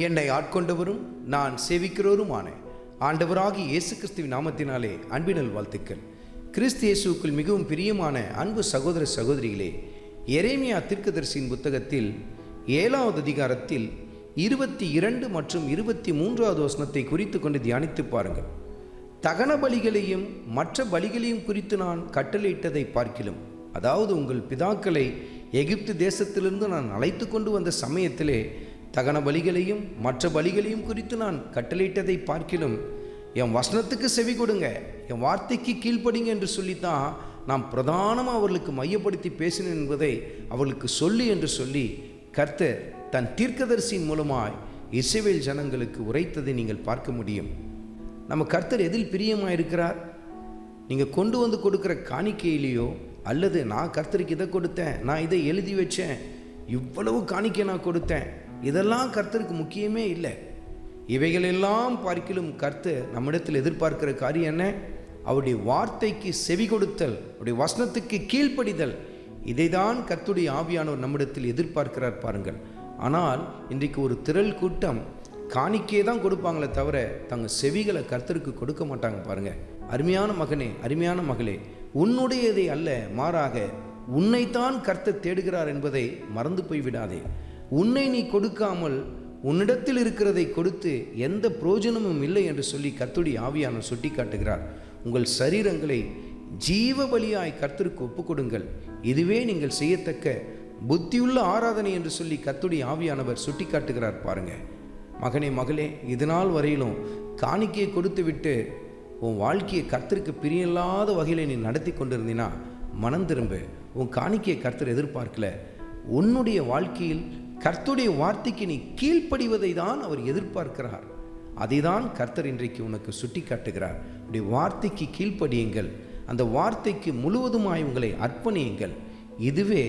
என்னை ஆட்கொண்டவரும் நான் சேவிக்கிறவருமான ஆண்டவராகிய இயேசு கிறிஸ்துவின் நாமத்தினாலே அன்பினல் வாழ்த்துக்கள். கிறிஸ்து இயேசுவுக்குள் மிகவும் பிரியமான அன்பு சகோதர சகோதரிகளே, எரேமியா தீர்க்கதரிசியின் புத்தகத்தில் 7வது அதிகாரத்தில் 22 மற்றும் 23வது வசனத்தை குறித்து கொண்டு தியானித்து பாருங்கள். தகன பலிகளையும் மற்ற பலிகளையும் குறித்து நான் கட்டளையிட்டதை பார்க்கிலும், அதாவது உங்கள் பிதாக்களை எகிப்து தேசத்திலிருந்து நான் அழைத்து கொண்டு வந்த சமயத்திலே தகன பலிகளையும் மற்ற பலிகளையும் குறித்து நான் கட்டளையிட்டதை பார்க்கிலும் என் வசனத்துக்கு செவி கொடுங்க, என் வார்த்தைக்கு கீழ்ப்படிங்க என்று சொல்லித்தான் நாம் பிரதானமாக அவர்களுக்கு மையப்படுத்தி பேசினேன் என்பதை அவர்களுக்கு சொல்லி என்று சொல்லி கர்த்தர் தன் தீர்க்கதரிசியின் மூலமாய் இஸ்ரவேல் ஜனங்களுக்கு உரைத்ததை நீங்கள் பார்க்க முடியும். நம்ம கர்த்தர் எதில் பிரியமாக இருக்கிறார்? நீங்கள் கொண்டு வந்து கொடுக்குற காணிக்கையிலேயோ, அல்லது நான் கர்த்தருக்கு இதை கொடுத்தேன், நான் இதை எழுதி வச்சேன், இவ்வளவு காணிக்கை நான் கொடுத்தேன், இதெல்லாம் கர்த்தருக்கு முக்கியமே இல்லை. இவைகளெல்லாம் பார்க்கிலும் கர்த்தர் நம்மிடத்தில் எதிர்பார்க்கிற காரியம் என்ன? அவருடைய வார்த்தைக்கு செவி கொடுத்தல், அவருடைய வசனத்துக்கு கீழ்ப்படிதல். இதை தான் கர்த்தருடைய ஆவியானவர் நம்மிடத்தில் எதிர்பார்க்கிறார் பாருங்கள். ஆனால் இன்றைக்கு ஒரு திரள் கூட்டம் காணிக்கையை தான் கொடுப்பாங்களே தவிர தங்கள் செவிகளை கர்த்தருக்கு கொடுக்க மாட்டாங்க பாருங்கள். அருமையான மகனே, அருமையான மகளே, உன்னுடையதை அல்ல, மாறாக உன்னைத்தான் கர்த்தர் தேடுகிறார் என்பதை மறந்து போய்விடாதே. உன்னை நீ கொடுக்காமல் உன்னிடத்தில் இருக்கிறதை கொடுத்து எந்த பிரயோஜனமும் இல்லை என்று சொல்லி கர்த்தருடைய ஆவியானவர் சுட்டி காட்டுகிறார். உங்கள் சரீரங்களை ஜீவ பலியாய் கர்த்தருக்கு ஒப்புக் கொடுங்கள், இதுவே நீங்கள் செய்யத்தக்க புத்தியுள்ள ஆராதனை என்று சொல்லி கர்த்தருடைய ஆவியானவர் சுட்டி காட்டுகிறார் பாருங்க. மகனே, மகளே, இதனால் வரையிலும் காணிக்கையை கொடுத்து விட்டு உன் வாழ்க்கையை கர்த்தருக்கு பிரியமில்லாத வகையில் நீ நடத்தி கொண்டிருந்தீனா மனம் திரும்ப. உன் காணிக்கையை கர்த்தர் எதிர்பார்க்கல. உன்னுடைய வாழ்க்கையில் கர்த்தருடைய வார்த்தைக்கு நீ கீழ்ப்படிவதை தான் அவர் எதிர்பார்க்கிறார். அதை தான் கர்த்தர் இன்றைக்கு உனக்கு சுட்டி காட்டுகிறார். உடைய வார்த்தைக்கு கீழ்ப்படியுங்கள், அந்த வார்த்தைக்கு முழுவதுமாய் உங்களை அர்ப்பணியுங்கள். இதுவே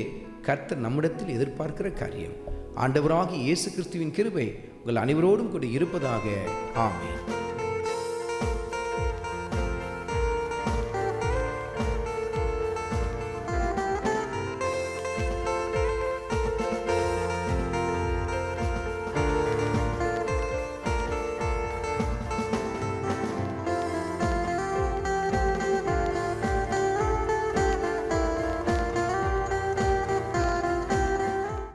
கர்த்தர் நம்மிடத்தில் எதிர்பார்க்கிற காரியம். ஆண்டவராகிய இயேசு கிறிஸ்துவின் கிருபை உங்கள் அனைவரோடும் கூட இருப்பதாக. ஆமென்.